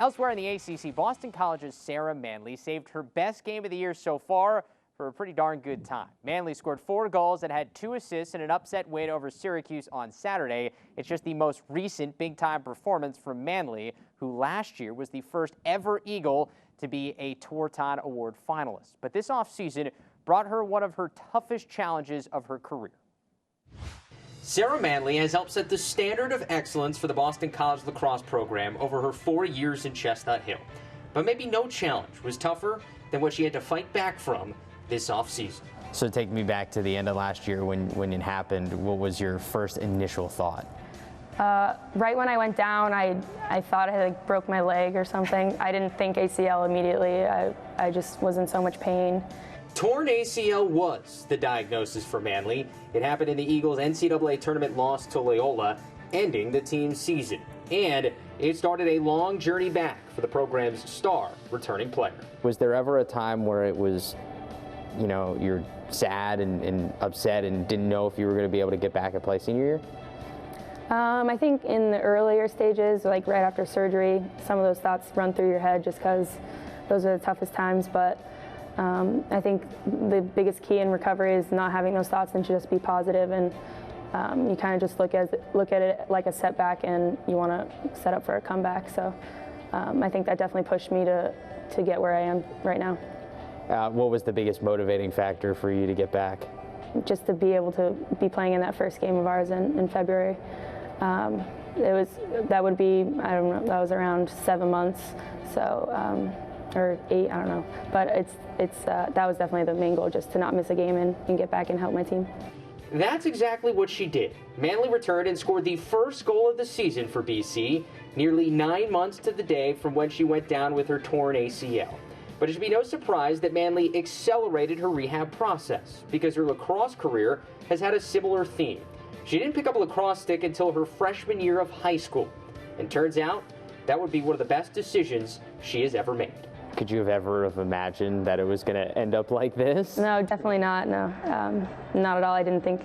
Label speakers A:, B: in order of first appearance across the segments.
A: Elsewhere in the ACC, Boston College's Sarah Mannelly saved her best game of the year so far for a pretty darn good time. Mannelly scored 4 goals and had 2 assists in an upset win over Syracuse on Saturday. It's just the most recent big-time performance from Mannelly, who last year was the first ever Eagle to be a Tewaaraton Award finalist. But this offseason brought her one of her toughest challenges of her career. Sarah Mannelly has helped set the standard of excellence for the Boston College lacrosse program over her 4 years in Chestnut Hill. But maybe no challenge was tougher than what she had to fight back from this offseason. So take me back to the end of last year when it happened. What was your first initial thought?
B: Right when I went down, I thought I had broke my leg or something. I didn't think ACL immediately. I just was in so much pain.
A: Torn ACL was the diagnosis for Mannelly. It happened in the Eagles' NCAA tournament loss to Loyola, ending the team's season. And it started a long journey back for the program's star returning player. Was there ever a time where it was, you know, you're sad and upset and didn't know if you were going to be able to get back and play senior year?
B: I think in the earlier stages, like right after surgery, some of those thoughts run through your head just because those are the toughest times. But I think the biggest key in recovery is not having those thoughts and to just be positive, and you kind of just look at it like a setback and you want to set up for a comeback. So I think that definitely pushed me to get where I am right now.
A: What was the biggest motivating factor for you to get back?
B: Just to be able to be playing in that first game of ours in February. That would be, I don't know, that was around 7 months, so or 8, I don't know. But that was definitely the main goal, just to not miss a game and get back and help my team.
A: That's exactly what she did. Mannelly returned and scored the first goal of the season for BC, nearly 9 months to the day from when she went down with her torn ACL. But it should be no surprise that Mannelly accelerated her rehab process, because her lacrosse career has had a similar theme. She didn't pick up a lacrosse stick until her freshman year of high school, and turns out that would be one of the best decisions she has ever made. Could you have ever imagined that it was going to end up like this?
B: No, definitely not. No, not at all. I didn't think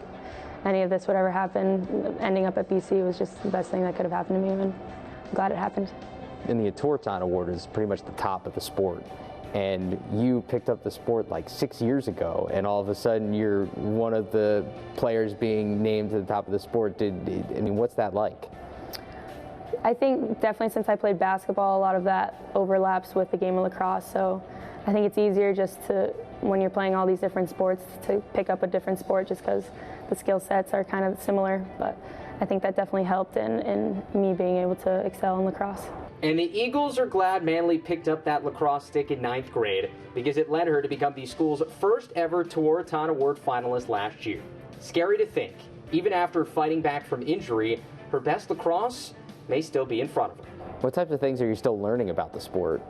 B: any of this would ever happen. Ending up at BC was just the best thing that could have happened to me, and I'm glad it happened.
A: And the Tewaaraton Award is pretty much the top of the sport. And you picked up the sport like 6 years ago, and all of a sudden you're one of the players being named to the top of the sport. I mean, what's that like?
B: I think definitely since I played basketball, a lot of that overlaps with the game of lacrosse. So I think it's easier just to, when you're playing all these different sports, to pick up a different sport just because the skill sets are kind of similar. But I think that definitely helped in me being able to excel in lacrosse.
A: And the Eagles are glad Mannelly picked up that lacrosse stick in 9th grade, because it led her to become the school's first ever Tewaaraton Award finalist last year. Scary to think, even after fighting back from injury, her best lacrosse may still be in front of her. What types of things are you still learning about the sport?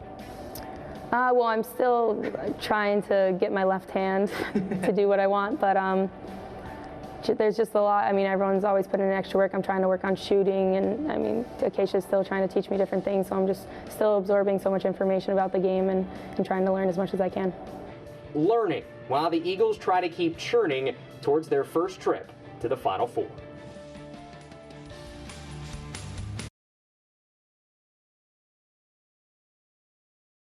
B: Well, I'm still trying to get my left hand to do what I want, but there's just a lot. I mean, everyone's always putting in extra work. I'm trying to work on shooting, and I mean, Acacia's still trying to teach me different things, so I'm just still absorbing so much information about the game and trying to learn as much as I can.
A: Learning while the Eagles try to keep churning towards their first trip to the Final Four.